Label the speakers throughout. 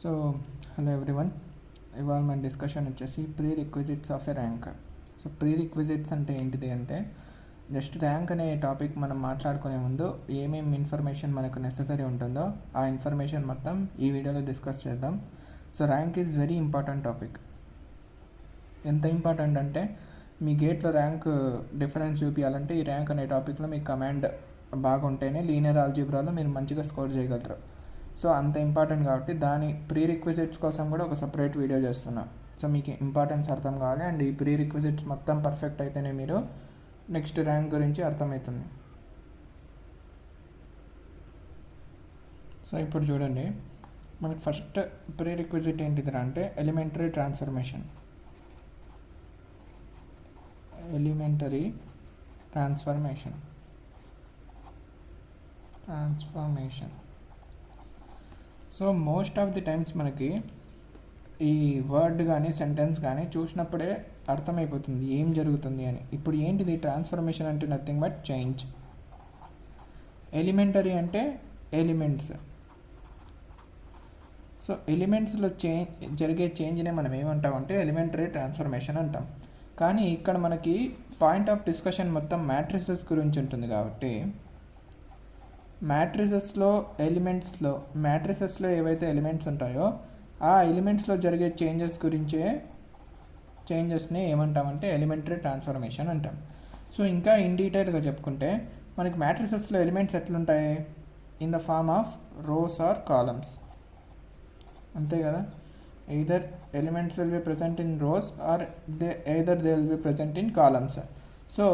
Speaker 1: So hello everyone, ఇవాళ మన discussion వచ్చేసి pre requisites of a rank. So pre requisites అంటే ఏంటిది అంటే జస్ట్ ర్యాంక్ అనే టాపిక్ మనం మాట్లాడుకునే ముందు ఏమేమి ఇన్ఫర్మేషన్ మనకు నెససరీ ఉంటుందో ఆ ఇన్ఫర్మేషన్ మొత్తం ఈ వీడియోలో డిస్కస్ చేద్దాం. So rank is very important topic. ఎంత ఇంపార్టెంట్ అంటే మీ గేట్లో ర్యాంక్ డిఫరెన్స్ చూపించాలంటే ఈ ర్యాంక్ అనే టాపిక్లో మీ కమాండ్ బాగుంటేనే లీనియర్ ఆల్జీబ్రాలో మీరు మంచిగా స్కోర్ చేయగలరు. సో అంత ఇంపార్టెంట్ కాబట్టి దాని ప్రీ రిక్విజిట్స్ కోసం కూడా ఒక సపరేట్ వీడియో చేస్తున్నా. సో మీకు ఇంపార్టెన్స్ అర్థం కావాలి అండ్ ఈ ప్రీ రిక్విజిట్స్ మొత్తం పర్ఫెక్ట్ అయితేనే మీరు నెక్స్ట్ ర్యాంక్ గురించి అర్థమవుతుంది. సో ఇప్పుడు చూడండి, మనకి ఫస్ట్ ప్రీ రిక్విజిట్ ఏంటిదిరా అంటే elementary transformation. So most of the times మనకి ఈ వర్డ్ కానీ సెంటెన్స్ కానీ చూసినప్పుడే అర్థమైపోతుంది ఏం జరుగుతుంది అని. ఇప్పుడు ఏంటిది ట్రాన్స్ఫర్మేషన్ అంటే నథింగ్ బట్ చేంజ్. ఎలిమెంటరీ అంటే ఎలిమెంట్స్. సో ఎలిమెంట్స్లో జరిగే చేంజ్నే మనం ఏమంటామంటే ఎలిమెంటరీ ట్రాన్స్ఫర్మేషన్ అంటాం. కానీ ఇక్కడ మనకి పాయింట్ ఆఫ్ డిస్కషన్ మొత్తం మ్యాట్రిసెస్ గురించి ఉంటుంది కాబట్టి మ్యాట్రిసెస్లో ఏవైతే ఎలిమెంట్స్ ఉంటాయో ఆ ఎలిమెంట్స్లో జరిగే చేంజెస్ని ఏమంటామంటే ఎలిమెంటరీ ట్రాన్స్ఫర్మేషన్ అంటాం. సో ఇంకా ఇన్ డీటెయిల్గా చెప్పుకుంటే మనకి మ్యాట్రిసెస్లో ఎలిమెంట్స్ ఎట్లుంటాయి, in the form of rows or columns, అంతే కదా. Either elements will be present in rows or they will be present in columns. So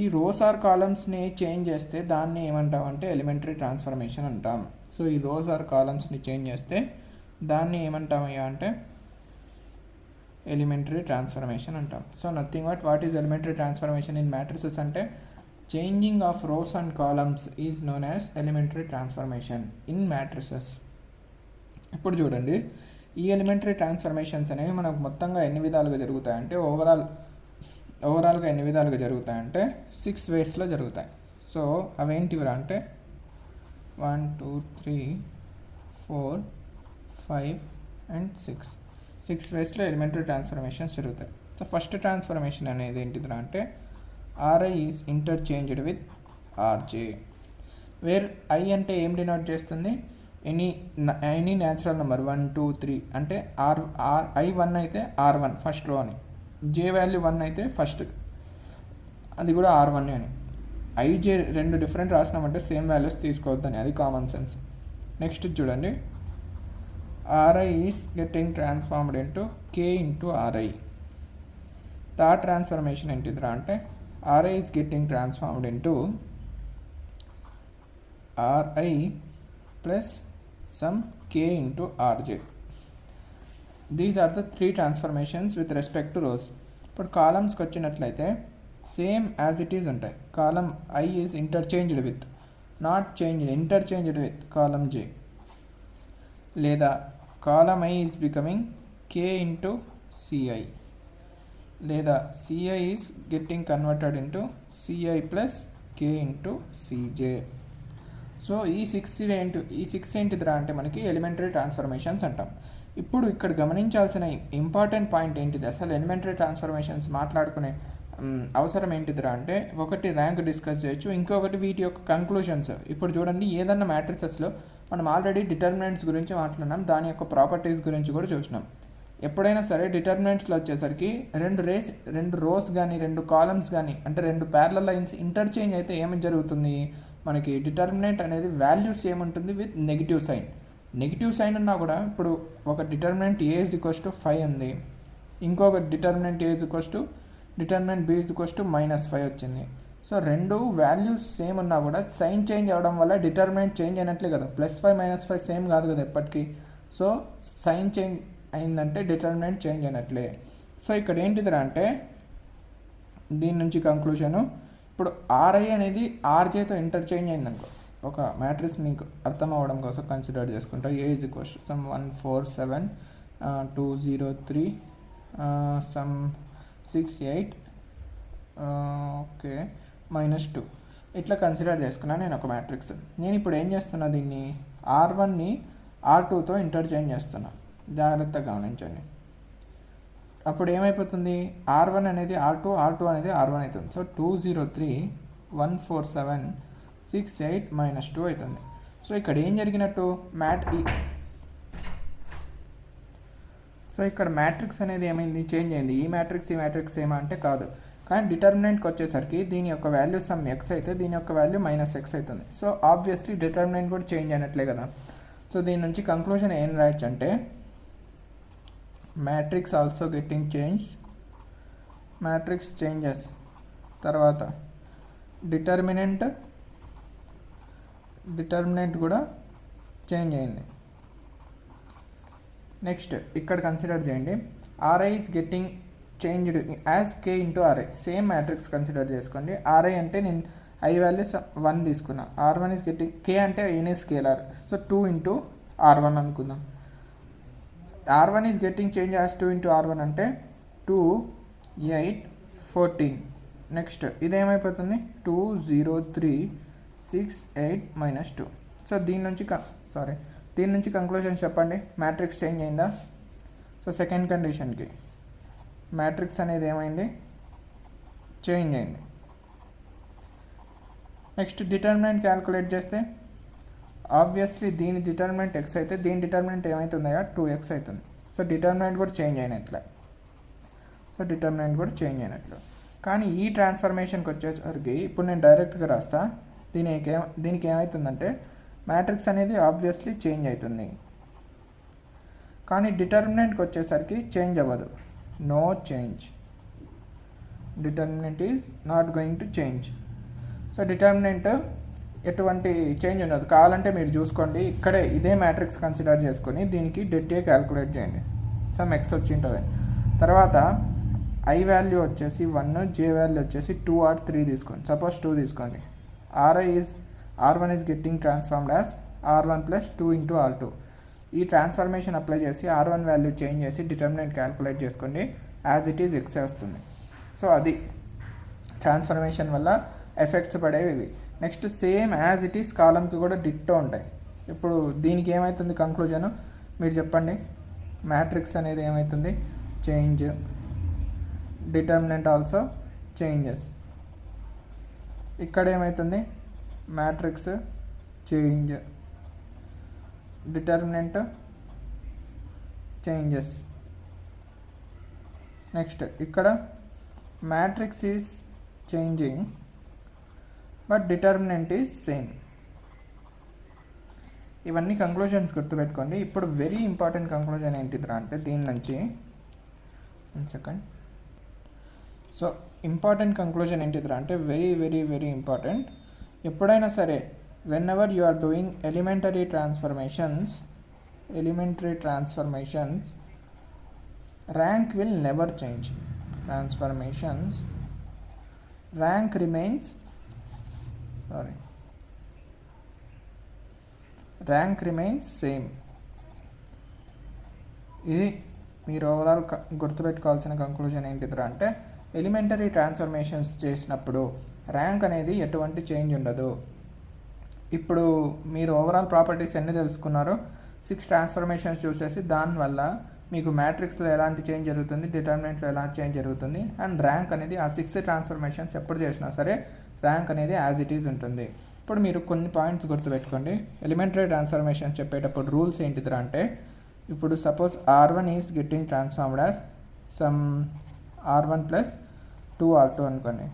Speaker 1: ఈ రోస్ ఆర్ కాలమ్స్ని చేంజ్ చేస్తే దాన్ని ఏమంటామంటే ఎలిమెంటరీ ట్రాన్స్ఫర్మేషన్ అంటాం. సో ఈ రోస్ ఆర్ కాలమ్స్ని చేంజ్ చేస్తే దాన్ని ఏమంటామయ్యా అంటే ఎలిమెంటరీ ట్రాన్స్ఫర్మేషన్ అంటాం. So nothing but what is elementary transformation in matrices అంటే changing of rows and columns is known as elementary transformation in matrices. ఇప్పుడు చూడండి, ఈ ఎలిమెంటరీ ట్రాన్స్ఫర్మేషన్స్ అనేవి మనకు మొత్తంగా ఎన్ని విధాలుగా జరుగుతాయంటే ఓవరాల్గా ఎన్ని విధాలుగా జరుగుతాయంటే 6 వేస్లో జరుగుతాయి. సో అవేంటివిరా అంటే 1 2 3 4 5 and 6 వేస్లో ఎలిమెంటరీ ట్రాన్స్ఫర్మేషన్స్ జరుగుతాయి. సో ఫస్ట్ ట్రాన్స్ఫర్మేషన్ అనేది ఏంటిదిరా అంటే RI is interchanged with RJ, where I అంటే ఏం డినోట్ చేస్తుంది, ఎనీ న్యాచురల్ నెంబర్ 1 2 3 అంటే I1 అయితే R1 ఫస్ట్ రో అని, జే వాల్యూ 1 అయితే ఫస్ట్ అది కూడా R1 అని. ఐజే రెండు డిఫరెంట్ రాసినామంటే సేమ్ వాల్యూస్ తీసుకోవద్దని, అది కామన్ సెన్స్. నెక్స్ట్ చూడండి, RI is getting transformed into K into RI. Third transformation ఏంటిదిరా అంటే RI is getting transformed into RI plus some K into RJ. These are the 3 transformations with respect to rows. ఇప్పుడు కాలమ్స్కి వచ్చినట్లయితే same as it is ఉంటాయి. Column I is interchanged with, not changed, interchanged with column J, లేదా column I is becoming K into CI, లేదా CI is getting converted into CI plus K into CJ. So ఈ six ఏంటిదిరా అంటే మనకి elementary transformations అంటాం. ఇప్పుడు ఇక్కడ గమనించాల్సిన ఇంపార్టెంట్ పాయింట్ ఏంటిది, అసలు ఎలిమెంటరీ ట్రాన్స్ఫర్మేషన్స్ మాట్లాడుకునే అవసరం ఏంటిదిరా అంటే ఒకటి ర్యాంక్ డిస్కస్ చేయొచ్చు, ఇంకొకటి వీటి యొక్క కంక్లూషన్స్. ఇప్పుడు చూడండి, ఏదన్నా మ్యాట్రిసెస్లో మనం ఆల్రెడీ డిటర్మినెంట్స్ గురించి మాట్లాడినాం, దాని యొక్క ప్రాపర్టీస్ గురించి కూడా చూసినాం. ఎప్పుడైనా సరే డిటర్మినెంట్స్లో వచ్చేసరికి రెండు రోస్ కానీ 2 కాలమ్స్ కానీ అంటే 2 ప్యారలల్ లైన్స్ ఇంటర్చేంజ్ అయితే ఏమి జరుగుతుంది, మనకి డిటర్మినెంట్ అనేది వాల్యూస్ ఏముంటుంది విత్ నెగిటివ్ సైన్ ఉన్నా కూడా, ఇప్పుడు ఒక determinant A is equals to 5 ఉంది, ఇంకొక determinant A is equals to determinant B is equals to -5 వచ్చింది. సో 2 వాల్యూస్ సేమ్ ఉన్నా కూడా సైన్ చేంజ్ అవ్వడం వల్ల డిటర్మినెంట్ చేంజ్ అయినట్లే కదా. +5 -5 సేమ్ కాదు కదా ఎప్పటికీ. సో సైన్ చేంజ్ అయిందంటే డిటర్మినెంట్ చేంజ్ అయినట్లే. సో ఇక్కడ ఏంటిదిరా అంటే దీని నుంచి కంక్లూషను, ఇప్పుడు ఆర్ఐ అనేది ఆర్జేతో ఇంటర్చేంజ్ అయిందనుకో, ఒక మ్యాట్రిక్స్ మీకు అర్థం అవ్వడం కోసం కన్సిడర్ చేసుకుంటా, A is equals some 1 4 7 2 0 3 some 6 8 okay -2 ఇట్లా కన్సిడర్ చేసుకున్నాను నేను ఒక మ్యాట్రిక్స్. నేను ఇప్పుడు ఏం చేస్తున్నా, దీన్ని R1ని R2తో ఇంటర్చేంజ్ చేస్తున్నాం, జాగ్రత్తగా గమనించండి. అప్పుడు ఏమైపోతుంది, R1 అనేది R2, R2 అనేది R1 అవుతుంది. సో 203,147,68 - 2 అవుతుంది. సో ఇక్కడ ఏం జరిగినట్టు, సో ఇక్కడ మ్యాట్రిక్స్ అనేది ఏమైంది, చేంజ్ అయింది. ఈ మ్యాట్రిక్స్ ఏమా అంటే కాదు, కానీ డిటర్మినెంట్కి వచ్చేసరికి దీని యొక్క వాల్యూ సమ్ ఎక్స్ అయితే దీని యొక్క వాల్యూ -x అవుతుంది. సో ఆబ్వియస్లీ డిటర్మినెంట్ కూడా చేంజ్ అయినట్లే కదా. సో దీని నుంచి కంక్లూజన్ ఏం రాయొచ్చు అంటే, matrix also getting change, matrix changes, తర్వాత డిటర్మినెంట్ కూడా చేంజ్ అయింది. నెక్స్ట్ ఇక్కడ కన్సిడర్ చేయండి, Ri is getting changed as k into Ri. Same matrix consider చేసుకోండి. Ri అంటే నేను I వాల్యూ 1 తీసుకున్నా, R1 ఈజ్ గెట్టింగ్, k అంటే any scalar, so 2 into R1 అనుకుందాం. R1 is getting change as 2 into R1 అంటే 2, 8, 14. Next ఇదేమైపోతుంది, 203,6,8 - 2. So దీని నుంచి conclusion చెప్పండి, మ్యాట్రిక్స్ చేంజ్ అయిందా. సో సెకండ్ కండిషన్కి మ్యాట్రిక్స్ అనేది ఏమైంది, చేంజ్ అయింది. నెక్స్ట్ డిటర్మినెంట్ క్యాలిక్యులేట్ చేస్తే ఆబ్వియస్లీ దీని డిటర్మినెంట్ x అయితే దీని డిటర్మినెంట్ ఏమవుతుందా, 2x అవుతుంది. సో డిటర్మినెంట్ కూడా చేంజ్ అయినట్లు. కానీ ఈ ట్రాన్స్ఫర్మేషన్కి వచ్చేసరికి ఇప్పుడు నేను డైరెక్ట్గా రాస్తా, దీనికి ఏమవుతుందంటే మ్యాట్రిక్స్ అనేది ఆబ్వియస్లీ చేంజ్ అవుతుంది, కానీ డిటర్మినెంట్కి వచ్చేసరికి చేంజ్ అవ్వదు, no change, determinant is not going to change. So determinant ఎటువంటి చేంజ్ ఉండదు. కావాలంటే మీరు చూసుకోండి, ఇక్కడే ఇదే మ్యాట్రిక్స్ కన్సిడర్ చేసుకొని దీనికి డెట్ క్యాలిక్యులేట్ చేయండి, సమ్ x వచ్చి ఉంటుంది. తర్వాత I వాల్యూ వచ్చేసి 1, J వాల్యూ వచ్చేసి 2 or 3 తీసుకోండి. సపోజ్ 2 తీసుకోండి. R1 is getting transformed as R1 + 2 into R2. ఈ ట్రాన్స్ఫర్మేషన్ అప్లై చేసి R1 వాల్యూ చేంజ్ చేసి డిటర్మినెంట్ క్యాలిక్యులేట్ చేసుకోండి, యాజ్ ఇట్ ఈజ్ x వస్తుంది. సో అది ట్రాన్స్ఫర్మేషన్ వల్ల ఎఫెక్ట్స్ పడేవి ఇవి. Next same as it is కాలంకి కూడా డిట్టో ఉంటాయి. ఇప్పుడు దీనికి ఏమవుతుంది కంక్లూజన్ మీరు చెప్పండి, మ్యాట్రిక్స్ అనేది ఏమవుతుంది, చేంజ్, డిటర్మినెంట్ ఆల్సో చేంజెస్. ఇక్కడ ఏమవుతుంది, matrix change, determinant changes. Next ఇక్కడ matrix is changing but determinant is same. ఇవన్నీ కంక్లూజన్స్ గుర్తుపెట్టుకోండి. ఇప్పుడు వెరీ ఇంపార్టెంట్ కంక్లూజన్ ఏంటిదిరా అంటే దీని నుంచి 1 సెకండ్. సో ఇంపార్టెంట్ కంక్లూజన్ ఏంటిదిరా అంటే వెరీ వెరీ వెరీ ఇంపార్టెంట్. ఎప్పుడైనా సరే whenever you are doing elementary transformations, rank will never change. Rank remains same. ఇది మీరు ఓవరాల్ గుర్తుపెట్టుకోవాల్సిన కంక్లూజన్ ఏంటిదిరా అంటే ఎలిమెంటరీ ట్రాన్స్ఫర్మేషన్స్ చేసినప్పుడు ర్యాంక్ అనేది ఎటువంటి చేంజ్ ఉండదు. ఇప్పుడు మీరు ఓవరాల్ ప్రాపర్టీస్ ఎన్ని తెలుసుకున్నారో 6 ట్రాన్స్ఫర్మేషన్స్ చూసేసి దానివల్ల మీకు మ్యాట్రిక్స్లో ఎలాంటి చేంజ్ జరుగుతుంది, డిటర్మినెంట్లో ఎలాంటి చేంజ్ జరుగుతుంది, అండ్ ర్యాంక్ అనేది ఆ 6 ట్రాన్స్ఫర్మేషన్స్ ఎప్పుడు చేసినా సరే ర్యాంక్ అనేది యాజ్ ఇట్ ఈజ్ ఉంటుంది. ఇప్పుడు మీరు కొన్ని పాయింట్స్ గుర్తుపెట్టుకోండి. ఎలిమెంటరీ ట్రాన్స్ఫర్మేషన్ చెప్పేటప్పుడు రూల్స్ ఏంటిదిరా అంటే ఇప్పుడు suppose R1 is getting transformed as some R1 + 2 R2 అనుకోండి.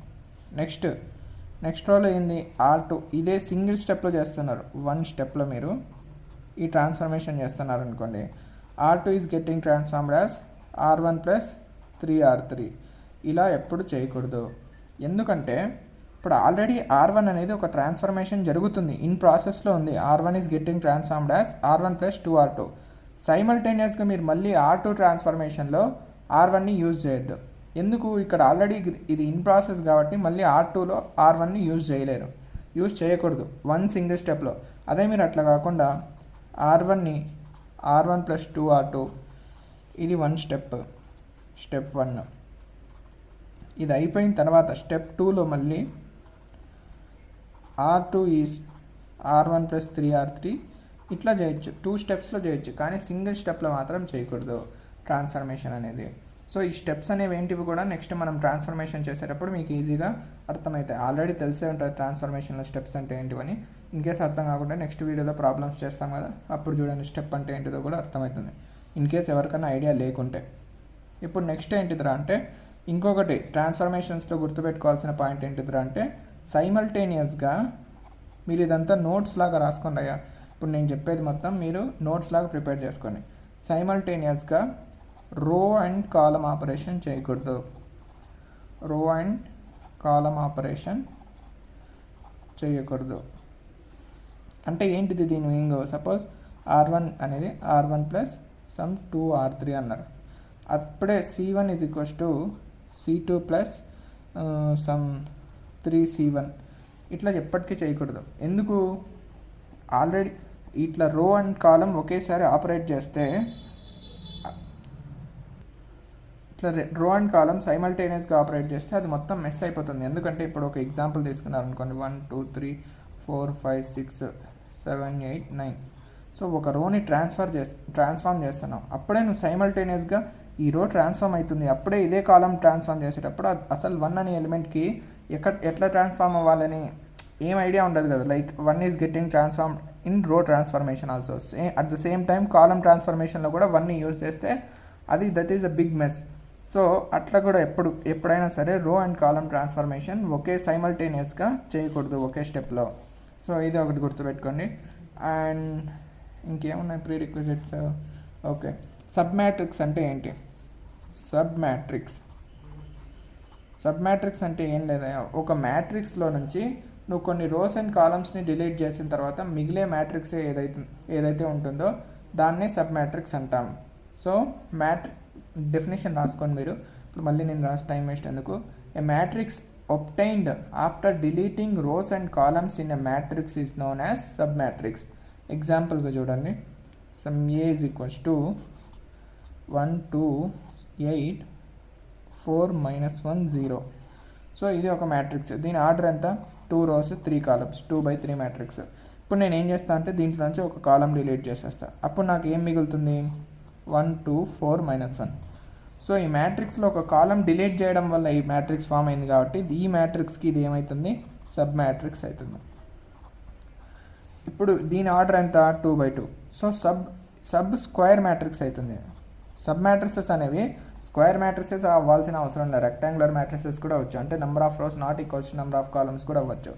Speaker 1: నెక్స్ట్ రోలో ఏంది R2. ఇదే సింగిల్ స్టెప్లో చేస్తున్నారు, 1 స్టెప్లో మీరు ఈ ట్రాన్స్ఫర్మేషన్ చేస్తున్నారు అనుకోండి. R2 is getting transformed as R1 + 3 R3. ఇలా ఎప్పుడు చేయకూడదు. ఎందుకంటే ఇప్పుడు ఆల్రెడీ R1 అనేది ఒక ట్రాన్స్ఫర్మేషన్ జరుగుతుంది, ఇన్ ప్రాసెస్లో ఉంది. R1 is getting transformed as R1 + 2 R2. సైమల్టేనియస్గా మీరు మళ్ళీ R2 ట్రాన్స్ఫర్మేషన్లో R1ని యూజ్ చేయొద్దు. ఎందుకు, ఇక్కడ ఆల్రెడీ ఇది ఇన్ ప్రాసెస్ కాబట్టి మళ్ళీ R2లో R1ని యూజ్ చేయకూడదు 1 సింగిల్ స్టెప్లో. అదే మీరు అట్లా కాకుండా R1 + 2 R2 ఇది 1 స్టెప్ 1. ఇది అయిపోయిన తర్వాత స్టెప్ 2లో మళ్ళీ R2 ఈజ్ R1 + 3 R3 ఇట్లా చేయొచ్చు, 2 స్టెప్స్లో చేయొచ్చు, కానీ సింగిల్ స్టెప్లో మాత్రం చేయకూడదు ట్రాన్స్ఫర్మేషన్ అనేది. సో ఈ స్టెప్స్ అనేవి ఏంటివి కూడా నెక్స్ట్ మనం ట్రాన్స్ఫర్మేషన్ చేసేటప్పుడు మీకు ఈజీగా అర్థమవుతాయి. ఆల్రెడీ తెలిసే ఉంటుంది ట్రాన్స్ఫర్మేషన్లో స్టెప్స్ అంటే ఏంటివని. ఇన్ కేస్ అర్థం కాకుండా నెక్స్ట్ వీడియోలో ప్రాబ్లమ్స్ చేస్తాం కదా, అప్పుడు చూడండి స్టెప్ అంటే ఏంటిదో కూడా అర్థమవుతుంది, ఇన్ కేస్ ఎవరికైనా ఐడియా లేకుంటే. ఇప్పుడు నెక్స్ట్ ఏంటిదిరా అంటే, ఇంకొకటి ట్రాన్స్ఫర్మేషన్స్లో గుర్తుపెట్టుకోవాల్సిన పాయింట్ ఏంటిదిరా అంటే, సైమల్టేనియస్గా మీరు ఇదంతా నోట్స్ లాగా రాసుకోండి అయ్యా. ఇప్పుడు నేను చెప్పేది మొత్తం మీరు నోట్స్ లాగా ప్రిపేర్ చేసుకోండి. సైమల్టేనియస్గా రో అండ్ కాలమ్ ఆపరేషన్ చేయకూడదు. రో అండ్ కాలమ్ ఆపరేషన్ చేయకూడదు అంటే ఏంటిది దీని మీనింగ్? సపోజ్ R1 అనేది R1 ప్లస్ సమ్ 2R3 అన్నారు. అప్పుడే C1 is equals to C2 plus some 3C1 ఇట్లా ఎప్పటికీ చేయకూడదు. ఎందుకు? ఆల్రెడీ ఇట్లా రో అండ్ కాలం ఒకేసారి ఆపరేట్ చేస్తే, ఇట్లా రో అండ్ కాలం సైమల్టేనియస్గా ఆపరేట్ చేస్తే అది మొత్తం మెస్ అయిపోతుంది. ఎందుకంటే ఇప్పుడు ఒక ఎగ్జాంపుల్ తీసుకున్నారు అనుకోండి, 1 2 3 4 5 6 7 8 9. సో ఒక రోని ట్రాన్స్ఫార్మ్ చేస్తున్నావు, అప్పుడే నువ్వు సైమల్టేనియస్గా ఈ రో ట్రాన్స్ఫార్మ్ అవుతుంది, అప్పుడే ఇదే కాలం ట్రాన్స్ఫార్మ్ చేసేటప్పుడు అసలు 1 అనే ఎలిమెంట్కి ఎట్లా ట్రాన్స్ఫార్మ్ అవ్వాలని ఏం ఐడియా ఉండదు కదా. Like 1 is getting transformed in row transformation also. At the same time column ట్రాన్స్ఫర్మేషన్లో కూడా 1ని యూజ్ చేస్తే అది that is a big mess. So అట్లా కూడా ఎప్పుడైనా సరే రో అండ్ కాలం ట్రాన్స్ఫర్మేషన్ ఒకే సైమల్టేనియస్గా చేయకూడదు ఒకే స్టెప్లో. సో ఇది ఒకటి గుర్తుపెట్టుకోండి. అండ్ ఇంకేమున్నాయి pre requisites? Okay, sub matrix అంటే ఏంటి? సబ్ మ్యాట్రిక్స్ అంటే ఏం లేదా, ఒక మ్యాట్రిక్స్లో నుంచి నువ్వు కొన్ని రోస్ అండ్ కాలమ్స్ని డిలీట్ చేసిన తర్వాత మిగిలే మ్యాట్రిక్స్ ఏదైతే ఉంటుందో దాన్నే సబ్ మ్యాట్రిక్స్ అంటాం. సో డెఫినేషన్ రాసుకోండి మీరు. ఇప్పుడు మళ్ళీ నేను రాసి టైం వేస్ట్ ఎందుకు. ఏ matrix obtained after deleting rows and columns in a matrix is known as submatrix. ఎగ్జాంపుల్గా చూడండి, some A is equals to 1 2 8 4 -1 0. So ఇది ఒక మ్యాట్రిక్స్. దీని ఆర్డర్ ఎంత? 2 rows 3 columns, 2/3 మ్యాట్రిక్స్. ఇప్పుడు నేను ఏం చేస్తా అంటే దీంట్లో నుంచి ఒక కాలం డిలీట్ చేసేస్తా. అప్పుడు నాకు ఏం మిగులుతుంది? 1 2 4 -1. సో ఈ మ్యాట్రిక్స్లో ఒక కాలం డిలీట్ చేయడం వల్ల ఈ మ్యాట్రిక్స్ ఫామ్ అయింది కాబట్టి ఈ మ్యాట్రిక్స్కి ఇది ఏమవుతుంది? సబ్ మ్యాట్రిక్స్ అవుతుంది. ఇప్పుడు దీని ఆర్డర్ ఎంత? 2/2. సో సబ్ స్క్వేర్ మ్యాట్రిక్స్ అవుతుంది. సబ్ మ్యాట్రిసెస్ అనేవి స్క్వేర్ మ్యాట్రిసెస్ అవ్వాల్సిన అవసరం లేదు, రెక్టాంగులర్ మ్యాట్రిసెస్ కూడా అవ్వచ్చు. అంటే number of rose not equals number of columns కూడా అవ్వచ్చు.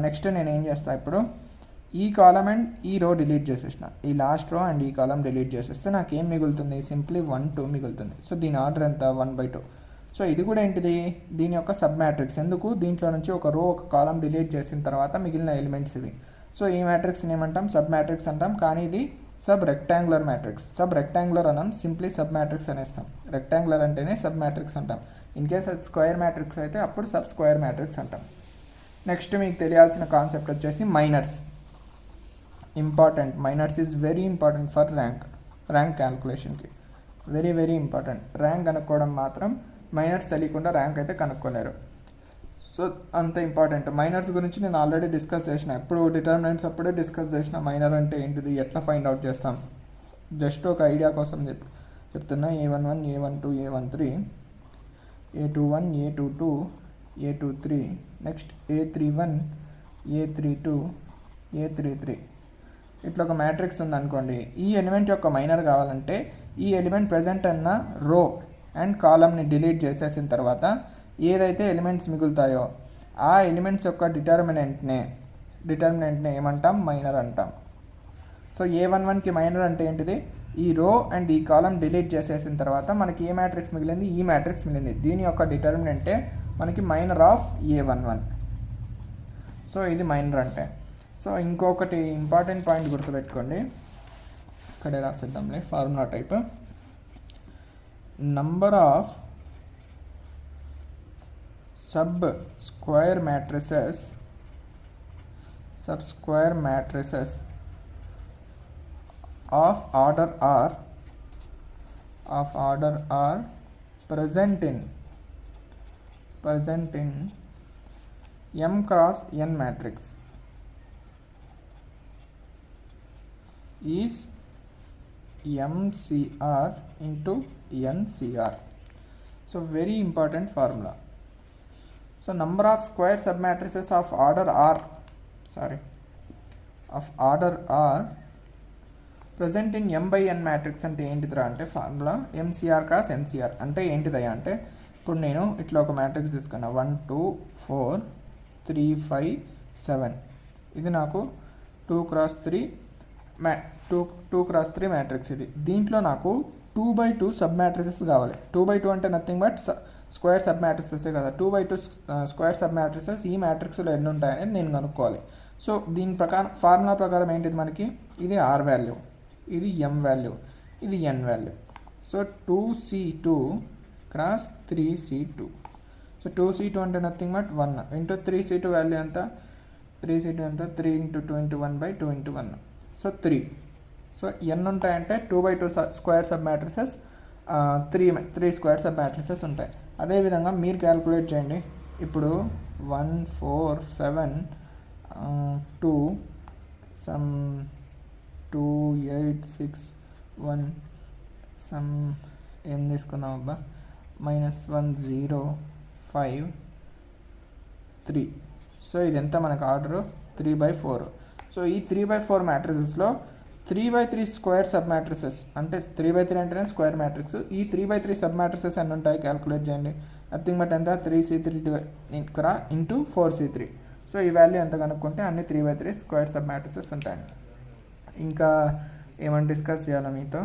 Speaker 1: నెక్స్ట్ నేను ఏం చేస్తాను, ఇప్పుడు ఈ కాలం అండ్ ఈ రో డిలీట్ చేసేసిన, ఈ లాస్ట్ రో అండ్ ఈ కాలం డిలీట్ చేసేస్తే నాకు ఏం మిగులుతుంది? సింప్లీ 1 2 మిగులుతుంది. సో దీని ఆర్డర్ ఎంత? 1/2. సో ఇది కూడా ఏంటిది? దీని యొక్క సబ్ మ్యాట్రిక్స్. ఎందుకు? దీంట్లో నుంచి ఒక రో ఒక కాలం డిలీట్ చేసిన తర్వాత మిగిలిన ఎలిమెంట్స్ ఇవి. సో ఈ మ్యాట్రిక్స్ని ఏమంటాం? సబ్ మ్యాట్రిక్స్ అంటాం. కానీ ఇది sub rectangular matrix. Sub rectangular అనం, సింప్లీ సబ్ మ్యాట్రిక్స్ అనేస్తాం. రెక్టాంగులర్ అంటేనే సబ్ మ్యాట్రిక్స్ అంటాం. ఇన్ కేస్ అది స్క్వేర్ మ్యాట్రిక్స్ అయితే అప్పుడు సబ్ స్క్వేర్ మ్యాట్రిక్స్ అంటాం. నెక్స్ట్ మీకు తెలియాల్సిన కాన్సెప్ట్ వచ్చేసి minors. Important. Minors is very important for rank క్యాల్కులేషన్కి. Very very important. ర్యాంక్ కనుక్కోవడం మాత్రం మైనర్స్ తెలియకుండా ర్యాంక్ అయితే కనుక్కోలేరు. సో అంత ఇంపార్టెంట్. మైనర్స్ గురించి నేను ఆల్రెడీ డిస్కస్ చేసిన, ఎప్పుడు డిటర్మినెంట్స్ అప్పుడే డిస్కస్ చేసిన. మైనర్ అంటే ఏంటిది, ఎట్లా ఫైండ్ అవుట్ చేస్తాం, జస్ట్ ఒక ఐడియా కోసం చెప్తున్నా. A11 A12 A13 A21 A22 A23 next A31 A32 A33 ఇట్లా ఒక మ్యాట్రిక్స్ ఉందనుకోండి. ఈ ఎలిమెంట్ యొక్క మైనర్ కావాలంటే ఈ ఎలిమెంట్ ప్రజెంట్ అన్న రో అండ్ కాలమ్ని డిలీట్ చేసేసిన తర్వాత ఏదైతే ఎలిమెంట్స్ మిగులుతాయో ఆ ఎలిమెంట్స్ యొక్క డిటర్మినెంట్నే ఏమంటాం? మైనర్ అంటాం. సో A11కి మైనర్ అంటే ఏంటిది? ఈ రో అండ్ ఈ కాలం డిలీట్ చేసేసిన తర్వాత మనకి ఏ మ్యాట్రిక్స్ మిగిలింది? ఈ మ్యాట్రిక్స్ మిగిలింది. దీని యొక్క డిటర్మినెంటే మనకి మైనర్ ఆఫ్ A11. సో ఇది మైనర్ అంటే. సో ఇంకొకటి ఇంపార్టెంట్ పాయింట్ గుర్తుపెట్టుకోండి, ఇక్కడే రాసేద్దాంలే formula type. Number of sub square matrices of order R present in M cross N matrix. Is MCR into NCR. So very important formula. So number of square submatrices of order R present in M by N matrix అంటే ఏంటిదిరా అంటే formula MCR cross NCR అంటే ఏంటిదయ్యా అంటే ఇప్పుడు నేను ఇట్లా ఒక matrix తీసుకున్నా 1 2 4 3 5 7 ఇది నాకు 2 క్రాస్ 3 మ్యాట్రిక్స్ ఇది. దీంట్లో నాకు 2x2 సబ్ మ్యాట్రిసెస్ కావాలి. 2x2 అంటే నథింగ్ బట్ స్క్వేర్ సబ్ మ్యాట్రిసెసే కదా. 2x2 స్క్వేర్ సబ్ మ్యాట్రిసెస్ ఈ మ్యాట్రిక్స్లో ఎన్ని ఉంటాయనేది నేను కనుక్కోవాలి. సో దీని ప్రకారం ఫార్ములా ప్రకారం ఏంటిది మనకి, ఇది R వాల్యూ, ఇది M వాల్యూ, ఇది N value. So 2C2 cross 3C2. So 2C2 అంటే nothing but 1 into 3C2 value ఎంత, 3C2 ఎంత 3 into 2 into 1 by 2 into 1. So 3. So ఎన్ని ఉంటాయంటే 2x2 square sub matrices 3 square sub matrices ఉంటాయి. అదేవిధంగా మీరు క్యాలిక్యులేట్ చేయండి. ఇప్పుడు 1 4 7 2 సమ్ 2 8 6 1 సమ్ ఏం తీసుకున్నాం అబ్బా -1 0 5 3. సో ఇది ఎంత మనకు ఆర్డర్ 3/4. సో ఈ 3/4 మ్యాట్రిసెస్లో 3/3 స్క్వేర్ సబ్ మ్యాట్రిసెస్ అంటే 3/3 అంటేనే స్క్వేర్ మ్యాట్రిక్స్. ఈ 3/3 సబ్ మ్యాట్రిసెస్ ఎన్ని ఉంటాయి క్యాలిక్యులేట్ చేయండి. నథింగ్ బట్ ఎంత 3C3 ఇంటూ 4C3. సో ఈ వాల్యూ ఎంత కనుక్కుంటే అన్ని 3/3 స్క్వేర్ సబ్ మ్యాట్రిసెస్ ఉంటాయండి. ఇంకా ఏమైనా డిస్కస్ చేయాలా మీతో,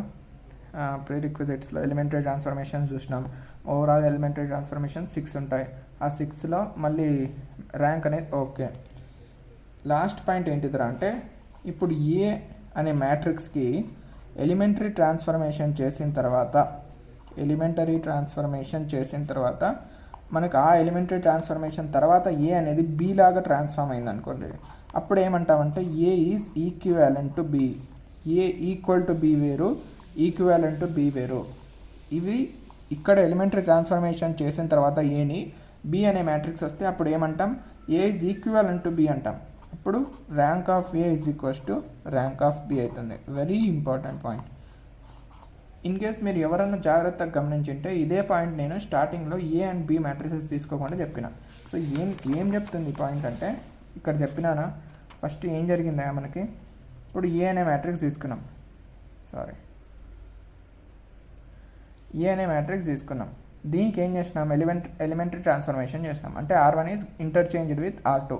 Speaker 1: ప్రీ రిక్విజిట్స్లో ఎలిమెంటరీ ట్రాన్స్ఫర్మేషన్ చూసినాం. ఓవరాల్ ఎలిమెంటరీ ట్రాన్స్ఫర్మేషన్ 6 ఉంటాయి. ఆ 6లో మళ్ళీ ర్యాంక్ అనేది ఓకే. లాస్ట్ పాయింట్ ఏంటిదిరా అంటే ఇప్పుడు ఏ అనే మ్యాట్రిక్స్కి ఎలిమెంటరీ ట్రాన్స్ఫర్మేషన్ చేసిన తర్వాత మనకు ఆ ఎలిమెంటరీ ట్రాన్స్ఫర్మేషన్ తర్వాత ఏ అనేది బి లాగా ట్రాన్స్ఫార్మ్ అయింది అనుకోండి. అప్పుడు ఏమంటామంటే A is equivalent to B. A equal to B వేరు, ఈక్వివాలెంట్ టు బి వేరు. ఇవి ఇక్కడ ఎలిమెంటరీ ట్రాన్స్ఫర్మేషన్ చేసిన తర్వాత ఏని బి అనే మ్యాట్రిక్స్ వస్తే అప్పుడు ఏమంటాం, A is equivalent to B అంటాం. ఇప్పుడు rank of A is equals to rank of B అవుతుంది. Very important point. In case మీరు ఎవరన్నా జాగ్రత్తగా గమనించుంటే ఇదే పాయింట్ నేను స్టార్టింగ్లో ఏ అండ్ బి మ్యాట్రిసెస్ తీసుకోకుండా చెప్పిన. సో ఏం చెప్తుంది ఈ పాయింట్ అంటే ఇక్కడ చెప్పినానా, ఫస్ట్ ఏం జరిగిందా మనకి, ఇప్పుడు ఏ అనే మ్యాట్రిక్స్ తీసుకున్నాం, ఏ అనే మ్యాట్రిక్స్ తీసుకున్నాం. దీనికి ఏం చేసినాం, ఎలిమెంటరీ ట్రాన్స్ఫర్మేషన్ చేసినాం. అంటే R1 is interchanged with R2.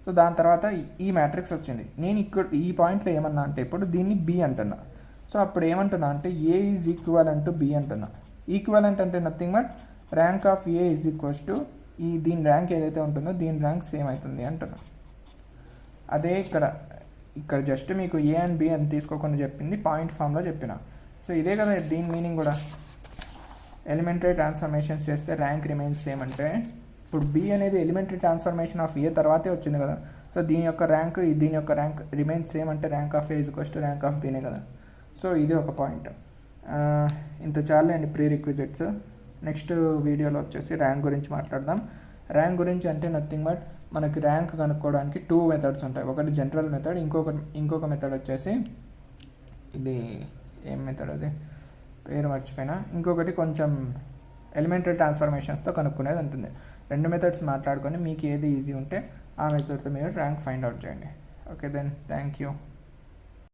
Speaker 1: So దాని తర్వాత ఈ మ్యాట్రిక్స్ వచ్చింది. నేను ఇక్కడ ఈ పాయింట్లో ఏమన్నా అంటే ఇప్పుడు దీన్ని బి అంటున్నా. సో అప్పుడు ఏమంటున్నా అంటే ఏ ఈజ్ ఈక్వివాలెంట్ టు బి అంటున్నా. ఈక్వివాలెంట్ అంటే nothing but rank of A is equals to దీని ర్యాంక్ ఏదైతే ఉంటుందో దీని ర్యాంక్ సేమ్ అవుతుంది అంటున్నా. అదే ఇక్కడ జస్ట్ మీకు ఏ అండ్ బి అని తీసుకోకుండా చెప్పింది పాయింట్ ఫామ్లో చెప్పిన. సో ఇదే కదా దీని మీనింగ్ కూడా. ఎలిమెంటరీ ట్రాన్స్ఫర్మేషన్స్ చేస్తే ర్యాంక్ రిమైన్స్ సేమ్ అంటే ఇప్పుడు బి అనేది ఎలిమెంటరీ ట్రాన్స్ఫర్మేషన్ ఆఫ్ ఏ తర్వాతే వచ్చింది కదా. సో దీని యొక్క ర్యాంక్ రిమైన్స్ సేమ్ అంటే rank of A is equals to rank of బినే కదా. సో ఇది ఒక పాయింట్. ఇంత చాలు అండి ప్రీ రిక్విజిట్స్. నెక్స్ట్ వీడియోలో వచ్చేసి ర్యాంక్ గురించి మాట్లాడదాం. ర్యాంక్ గురించి అంటే నథింగ్ బట్ మనకి ర్యాంక్ కనుక్కోవడానికి 2 మెథడ్స్ ఉంటాయి. ఒకటి జనరల్ మెథడ్, ఇంకొక మెథడ్ వచ్చేసి ఇది ఏం మెథడ్ అది పేరు మర్చిపోయినా, ఇంకొకటి కొంచెం ఎలిమెంటరీ ట్రాన్స్ఫర్మేషన్స్తో కనుక్కునేది ఉంటుంది. 2 మెథడ్స్ మాట్లాడుకొని మీకు ఏది ఈజీ ఉంటే ఆ మెథడ్తో మీరు ర్యాంక్ ఫైండ్ అవుట్ చేయండి. Okay then thank you.